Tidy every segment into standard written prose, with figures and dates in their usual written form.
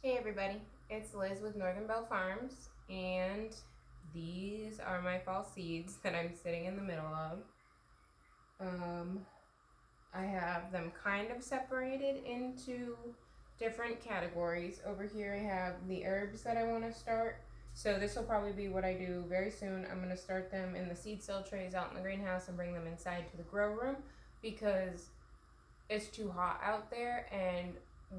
Hey everybody, it's Liz with Northern Bell Farms, and these are my fall seeds that I'm sitting in the middle of. Um, I have them kind of separated into different categories. Over here I have the herbs that I want to start. So this will probably be what I do very soon. I'm going to start them in the seed cell trays out in the greenhouse and bring them inside to the grow room because it's too hot out there, and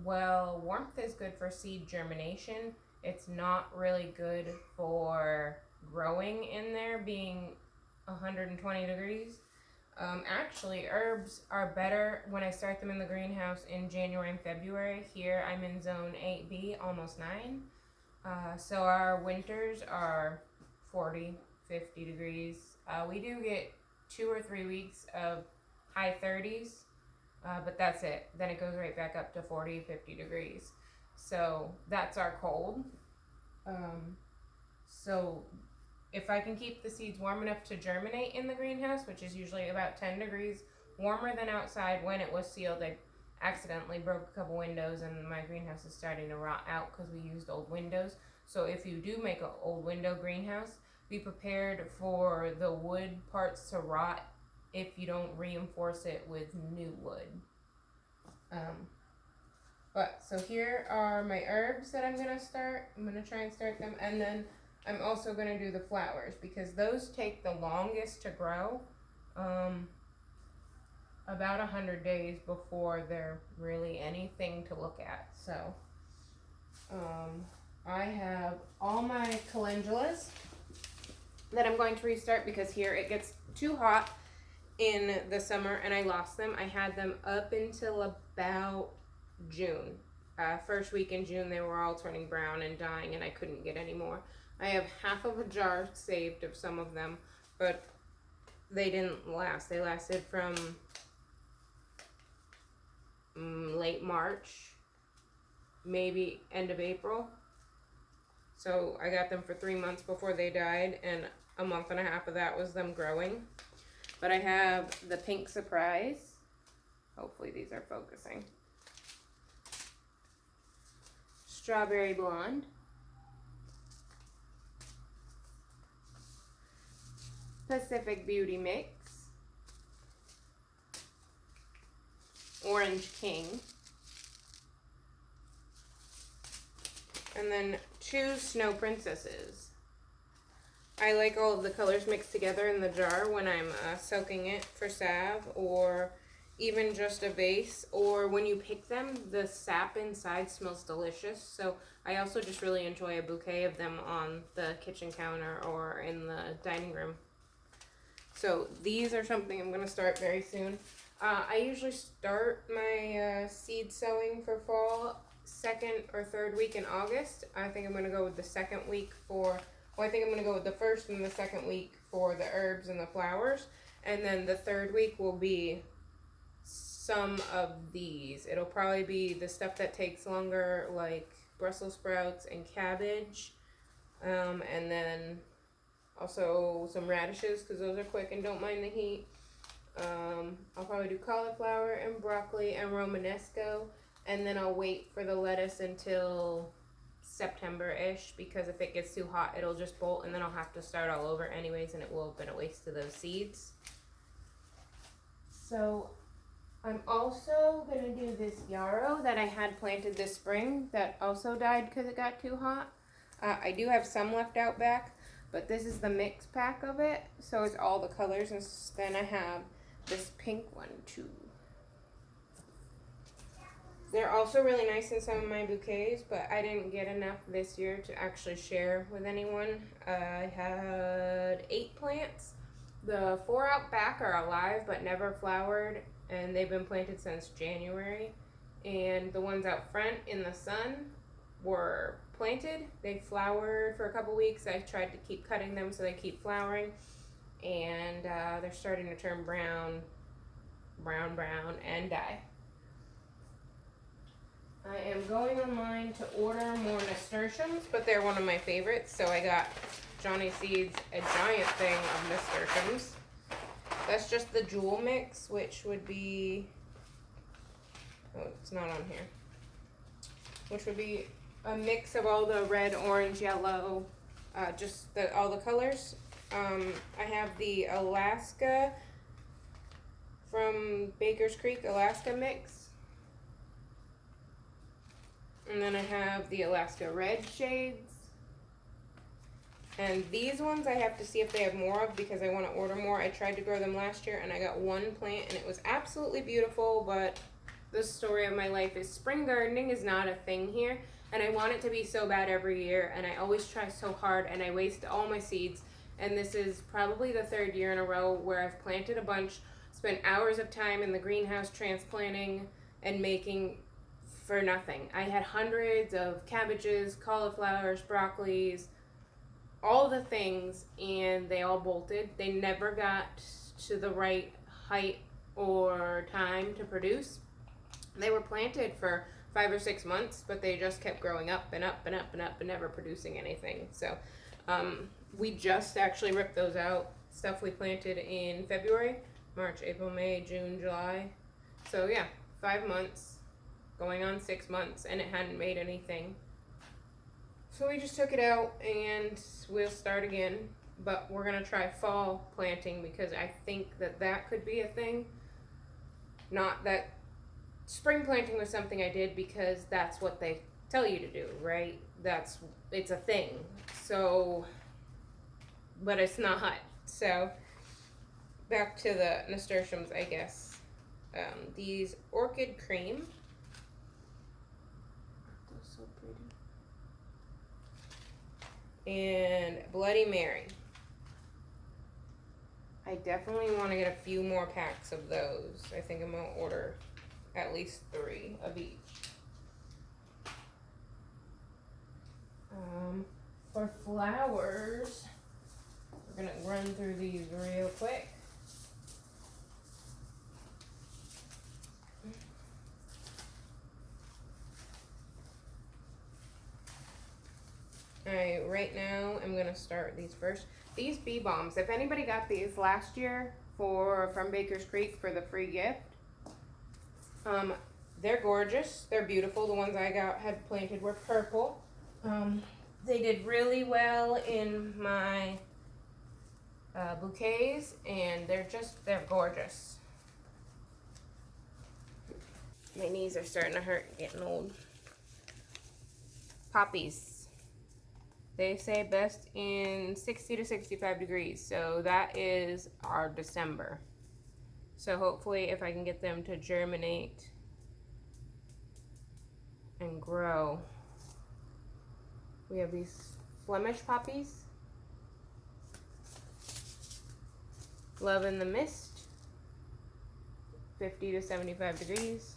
well, warmth is good for seed germination. It's not really good for growing in there being 120 degrees. Actually, herbs are better when I start them in the greenhouse in January and February. Here I'm in zone 8B, almost 9. So our winters are 40, 50 degrees. We do get 2 or 3 weeks of high 30s, but that's it. Then it goes right back up to 40, 50 degrees. So that's our cold. Um, so if I can keep the seeds warm enough to germinate in the greenhouse, which is usually about 10 degrees warmer than outside when it was sealed, I accidentally broke a couple windows and my greenhouse is starting to rot out because we used old windows. So if you do make an old window greenhouse, be prepared for the wood parts to rot if you don't reinforce it with new wood. Um, but so here are my herbs that I'm gonna start. I'm gonna try and start them, and then I'm also gonna do the flowers because those take the longest to grow. Um, about 100 days before they're really anything to look at. So I have all my calendulas that I'm going to restart because here it gets too hot in the summer and I lost them. I had them up until about June. First week in June, they were all turning brown and dying, and I couldn't get any more. I have half of a jar saved of some of them, but they didn't last. They lasted from late March, maybe end of April. So I got them for 3 months before they died, and a month and a half of that was them growing. But I have the Pink Surprise. Hopefully these are focusing. Strawberry Blonde. Pacific Beauty Mix. Orange King. And then 2 Snow Princesses. I like all of the colors mixed together in the jar when I'm soaking it for salve, or even just a base, or when you pick them, the sap inside smells delicious. So I also just really enjoy a bouquet of them on the kitchen counter or in the dining room. So these are something I'm going to start very soon. I usually start my seed sowing for fall second or third week in August. I think I'm going to go with the second week for, well, I think I'm going to go with the first and the second week for the herbs and the flowers. And then the third week will be some of these. It'll probably be the stuff that takes longer, like Brussels sprouts and cabbage. And then also some radishes because those are quick and don't mind the heat. I'll probably do cauliflower and broccoli and Romanesco, and then I'll wait for the lettuce until September-ish because if it gets too hot it'll just bolt and then I'll have to start all over anyways and it will have been a waste of those seeds. So I'm also going to do this yarrow that I had planted this spring that also died because it got too hot. I do have some left out back, but this is the mix pack of it, so it's all the colors, and then I have this pink one too. They're also really nice in some of my bouquets, but I didn't get enough this year to actually share with anyone. I had 8 plants. The 4 out back are alive but never flowered, and they've been planted since January. And the ones out front in the sun were planted. They flowered for a couple weeks. I tried to keep cutting them so they keep flowering, and they're starting to turn brown, and die. I am going online to order more nasturtiums, but they're one of my favorites, so I got Johnny Seeds a giant thing of nasturtiums. That's just the jewel mix, which would be, oh, it's not on here, which would be a mix of all the red, orange, yellow, just all the colors. I have the Alaska from Baker's Creek, Alaska mix. And then I have the Alaska red shades. And these ones I have to see if they have more of because I want to order more. I tried to grow them last year and I got one plant and it was absolutely beautiful, but the story of my life is spring gardening is not a thing here. And I want it to be so bad every year, and I always try so hard and I waste all my seeds. And this is probably the third year in a row where I've planted a bunch, spent hours of time in the greenhouse transplanting and making for nothing. I had hundreds of cabbages, cauliflowers, broccolis, all the things, and they all bolted. They never got to the right height or time to produce. They were planted for 5 or 6 months, but they just kept growing up and up and up and up and never producing anything. So we just actually ripped those out. Stuff we planted in February, March, April, May, June, July. So yeah, 5 months, going on 6 months, and it hadn't made anything. So we just took it out and we'll start again. But we're going to try fall planting because I think that could be a thing. Not that spring planting was something I did because that's what they tell you to do, right? It's a thing. So, but it's not. So, back to the nasturtiums, I guess. These orchid cream. They're so pretty. And Bloody Mary. I definitely want to get a few more packs of those. I think I'm going to order at least 3 of each. For flowers, we're going to run through these real quick. Alright, right now I'm going to start these first. These bee bombs, if anybody got these last year from Baker's Creek for the free gift, they're gorgeous. They're beautiful. The ones I had planted were purple. They did really well in my bouquets, and they're gorgeous. My knees are starting to hurt getting old. Poppies. They say best in 60 to 65 degrees, so that is our December. So hopefully if I can get them to germinate and grow. We have these Flemish poppies. Love in the Mist. 50 to 75 degrees.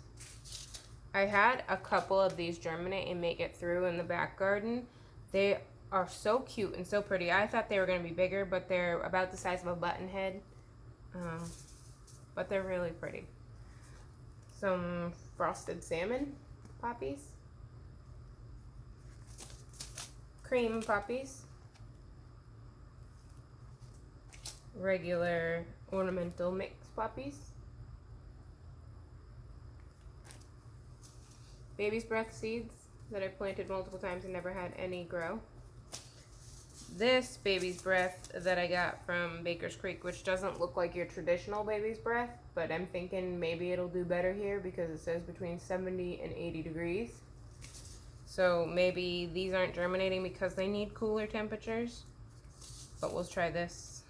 I had a couple of these germinate and make it through in the back garden. They are so cute and so pretty. I thought they were going to be bigger, but they're about the size of a button head. But they're really pretty. Some frosted salmon poppies. Cream poppies. Regular ornamental mix poppies. Baby's breath seeds that I planted multiple times and never had any grow. This baby's breath that I got from Baker's Creek, which doesn't look like your traditional baby's breath, but I'm thinking maybe it'll do better here because it says between 70 and 80 degrees. So maybe these aren't germinating because they need cooler temperatures, but we'll try this.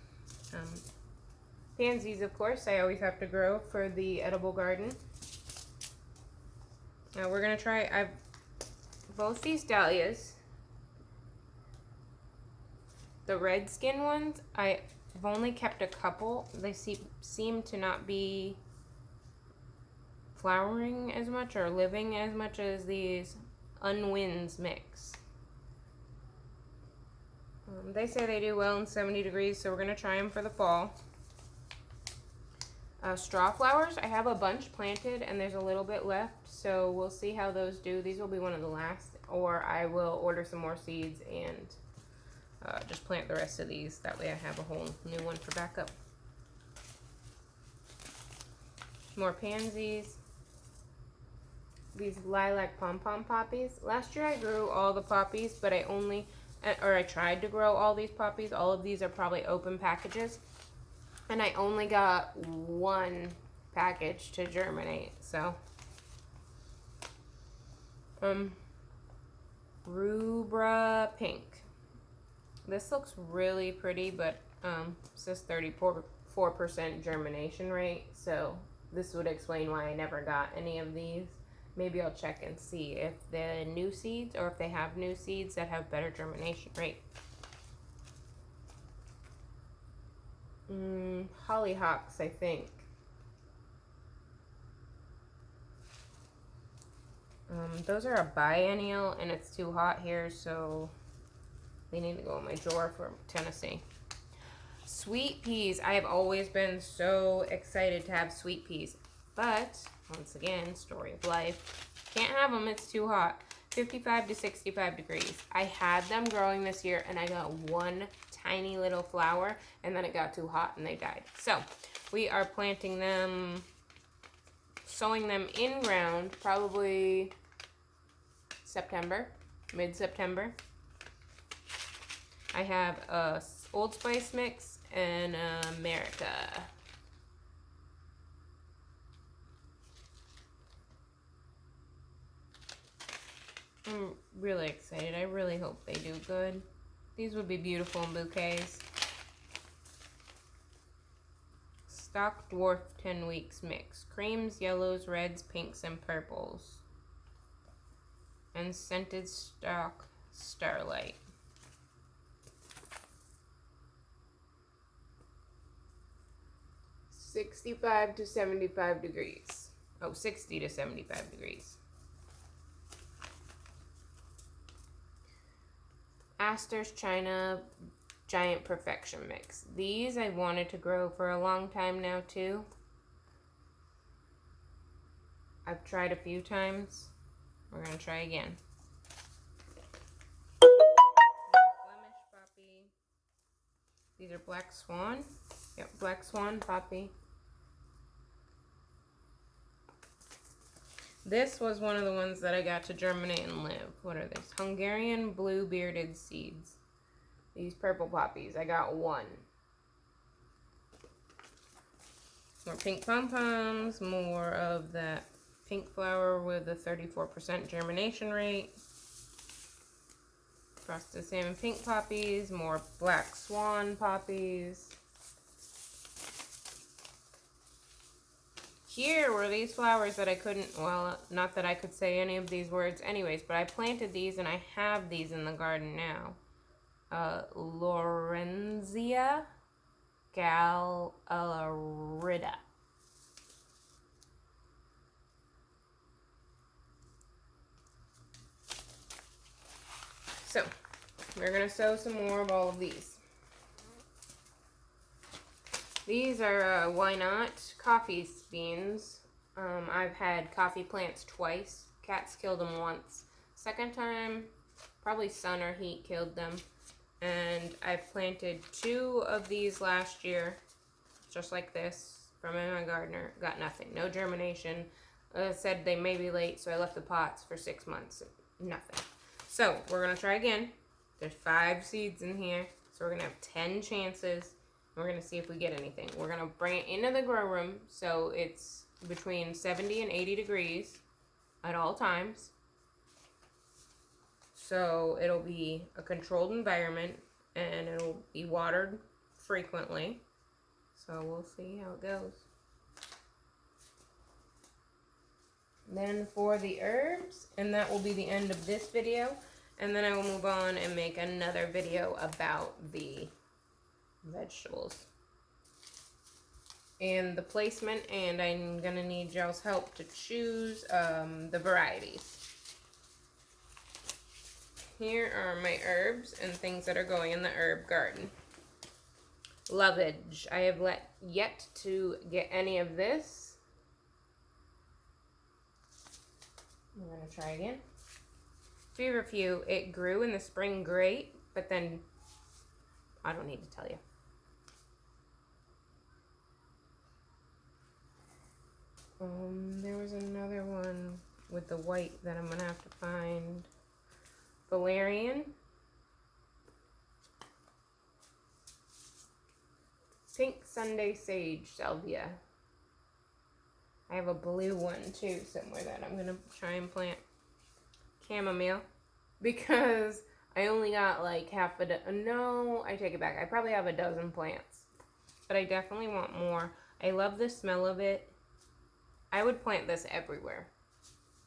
Pansies, of course, I always have to grow for the edible garden. Now we're going to try both these dahlias. The red skin ones, I've only kept a couple. They seem to not be flowering as much or living as much as these Unwinds mix. They say they do well in 70 degrees, so we're going to try them for the fall. Straw flowers, I have a bunch planted and there's a little bit left, so we'll see how those do. These will be one of the last, or I will order some more seeds and just plant the rest of these. That way I have a whole new one for backup. More pansies. these lilac pom-pom poppies. Last year I grew all the poppies, but I tried to grow all these poppies. All of these are probably open packages. And I only got one package to germinate, so. Rubra pink. This looks really pretty, but it says 34% germination rate, so this would explain why I never got any of these. Maybe I'll check and see if the new seeds, or if they have new seeds that have better germination rate. Hollyhocks, I think. Those are a biennial, and it's too hot here, so they need to go in my drawer for Tennessee. Sweet peas. I have always been so excited to have sweet peas, but once again, story of life. Can't have them, it's too hot. 55 to 65 degrees. I had them growing this year, and I got one tiny little flower, and then it got too hot and they died. So we are planting them, sowing them in ground, probably September, mid-September. I have a Old Spice mix and America. I'm really excited. I really hope they do good. These would be beautiful in bouquets. Stock Dwarf 10 weeks mix. Creams, yellows, reds, pinks, and purples. And scented stock Starlight. $65 to 75 degrees. Oh, 60 to 75 degrees. Astor's China Giant Perfection Mix. These I wanted to grow for a long time now too. I've tried a few times. We're going to try again. Flemish poppy. These are Black Swan. Yep, Black Swan poppy. This was one of the ones that I got to germinate and live. What are these? Hungarian blue bearded seeds. These purple poppies. I got one. More pink pom-poms. More of that pink flower with a 34% germination rate. Frosted salmon pink poppies. More Black Swan poppies. Here were these flowers that I couldn't, well, not that I could say any of these words anyways, but I planted these and I have these in the garden now. Lorenzia galarida. So, we're going to sow some more of all of these. These are, why not, coffee beans. I've had coffee plants twice. Cats killed them once. Second time, probably sun or heat killed them. And I planted 2 of these last year, just like this, from my gardener. Got nothing. No germination. Said they may be late, so I left the pots for 6 months. Nothing. So, we're going to try again. There's 5 seeds in here, so we're going to have 10 chances. We're going to see if we get anything. We're going to bring it into the grow room, so it's between 70 and 80 degrees at all times. So it'll be a controlled environment, and it'll be watered frequently. So we'll see how it goes. Then for the herbs, and that will be the end of this video. And then I will move on and make another video about the vegetables and the placement, and I'm gonna need y'all's help to choose the varieties. Here are my herbs and things that are going in the herb garden. Lovage. I have yet to get any of this. I'm gonna try again. Feverfew. It grew in the spring great, but then I don't need to tell you. There was another one. with the white that I'm gonna have to find. Valerian. Pink Sunday Sage Salvia. I have a blue one too somewhere that I'm gonna try and plant. Chamomile. Because I only got like half a dozen. No, I take it back. I probably have a dozen plants. But I definitely want more. I love the smell of it. I would plant this everywhere.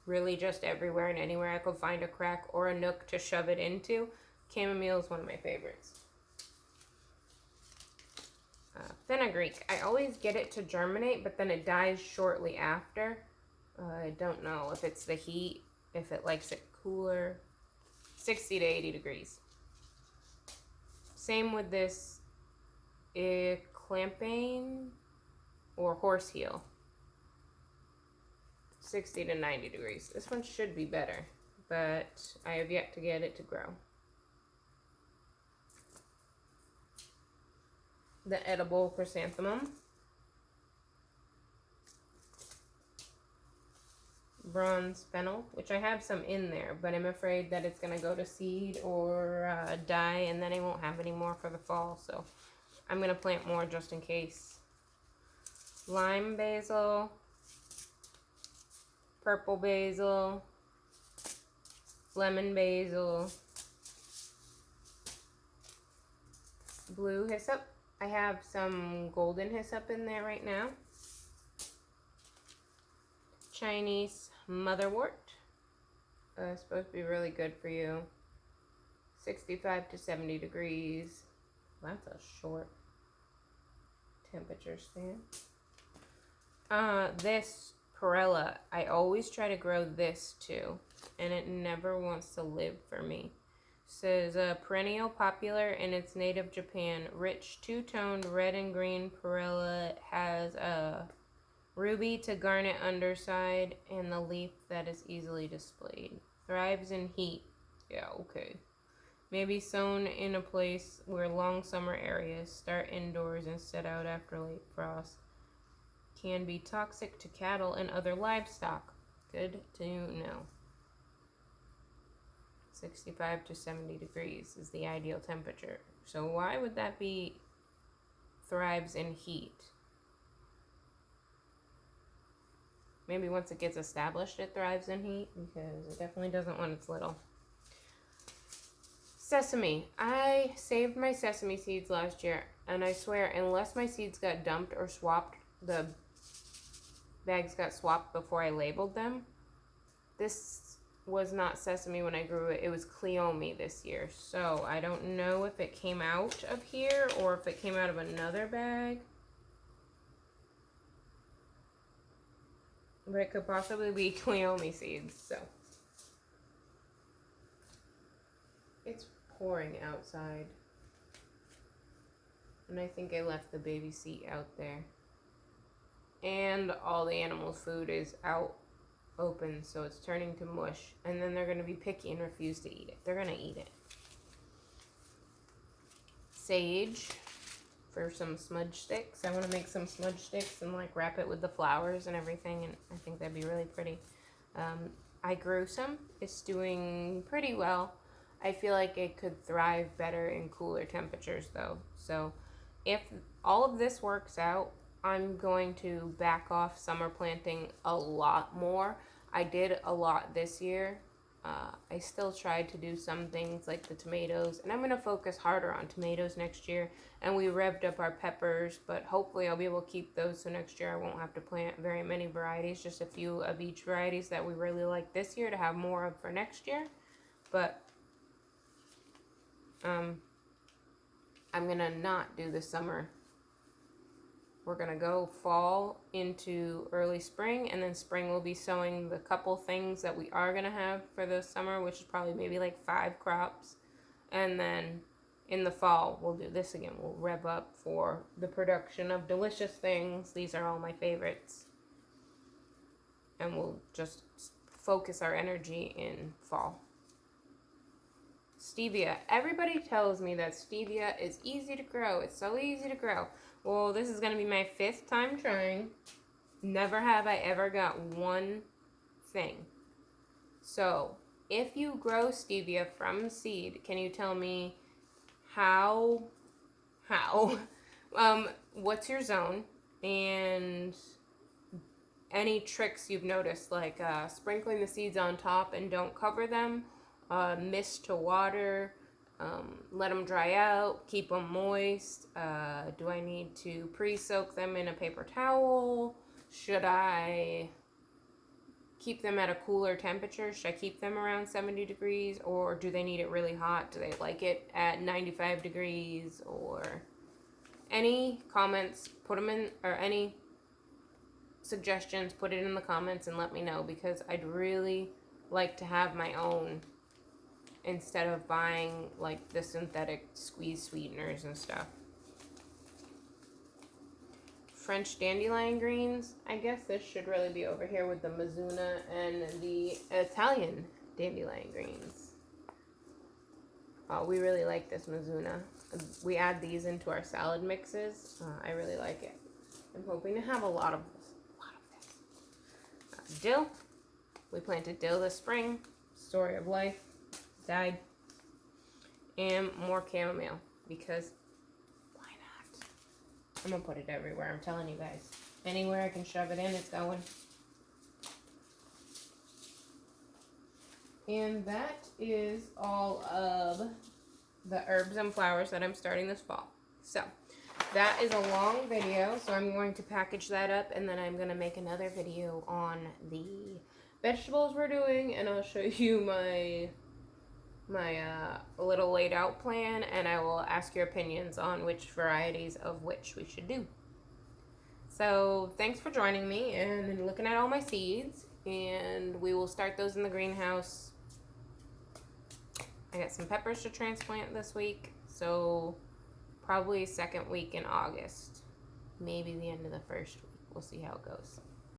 Really just everywhere and anywhere I could find a crack or a nook to shove it into. Chamomile is one of my favorites. Fenugreek. I always get it to germinate, but then it dies shortly after. I don't know if it's the heat, if it likes it cooler. 60 to 80 degrees. Same with this clampane or horseheel. 60 to 90 degrees. This one should be better, but I have yet to get it to grow. The edible chrysanthemum. Bronze fennel, which I have some in there, but I'm afraid that it's going to go to seed or die, and then I won't have any more for the fall, so I'm going to plant more just in case. Lime basil, purple basil, lemon basil, blue hyssop. I have some golden hyssop in there right now. Chinese motherwort. It's supposed to be really good for you. 65 to 70 degrees. That's a short temperature span. This Perella, I always try to grow this too, and it never wants to live for me. Says perennial popular in its native Japan. Rich two-toned red and green Perella has a ruby to garnet underside and the leaf that is easily displayed. Thrives in heat. Yeah, okay. May be sown in a place where long summer areas start indoors and set out after late frost. Can be toxic to cattle and other livestock. Good to know. 65 to 70 degrees is the ideal temperature. So why would that be thrives in heat? Maybe once it gets established, it thrives in heat, because it definitely doesn't when it's little. Sesame. I saved my sesame seeds last year, and I swear, unless my seeds got dumped or swapped, the bags got swapped before I labeled them. This was not sesame when I grew it. It was Cleome this year. So I don't know if it came out of here or if it came out of another bag. But it could possibly be Cleome seeds, so. It's pouring outside. And I think I left the baby seat out there. And all the animals' food is out open, so it's turning to mush. And then they're going to be picky and refuse to eat it. They're going to eat it. Sage for some smudge sticks. I want to make some smudge sticks and like wrap it with the flowers and everything, and I think that'd be really pretty. I grew some. It's doing pretty well. I feel like it could thrive better in cooler temperatures though. So if all of this works out, I'm going to back off summer planting a lot more. I did a lot this year. I still tried to do some things like the tomatoes, and I'm going to focus harder on tomatoes next year. And we revved up our peppers, but hopefully I'll be able to keep those, so next year I won't have to plant very many varieties, just a few of each varieties that we really like this year to have more of for next year. But I'm going to not do the summer. We're going to go fall into early spring, and then spring we'll be sowing the couple things that we are going to have for the summer, which is probably maybe like 5 crops. And then in the fall, we'll do this again. We'll rev up for the production of delicious things. These are all my favorites. And we'll just focus our energy in fall. Stevia. Everybody tells me that stevia is easy to grow. It's so easy to grow. Well, this is going to be my 5th time trying. Never have I ever got one thing. So, if you grow stevia from seed, can you tell me how, how, what's your zone, and any tricks you've noticed, like sprinkling the seeds on top and don't cover them, mist to water, let them dry out, keep them moist. Do I need to pre-soak them in a paper towel? Should I keep them at a cooler temperature? Should I keep them around 70 degrees, or do they need it really hot? Do they like it at 95 degrees? Or any comments, put them in, or any suggestions, put it in the comments and let me know, because I'd really like to have my own instead of buying like the synthetic squeeze sweeteners and stuff. French dandelion greens. I guess this should really be over here with the Mizuna and the Italian dandelion greens. We really like this Mizuna. We add these into our salad mixes. I really like it. I'm hoping to have a lot of this. Dill. We planted dill this spring. Story of life. Died. And more chamomile, because why not? I'm gonna put it everywhere, I'm telling you guys. Anywhere I can shove it in, it's going. And that is all of the herbs and flowers that I'm starting this fall. So that is a long video, so I'm going to package that up, and then I'm going to make another video on the vegetables we're doing, and I'll show you my little laid out plan, and I will ask your opinions on which varieties of which we should do. So thanks for joining me and looking at all my seeds, and we will start those in the greenhouse. I got some peppers to transplant this week, so probably second week in August, maybe the end of the first week. We'll see how it goes.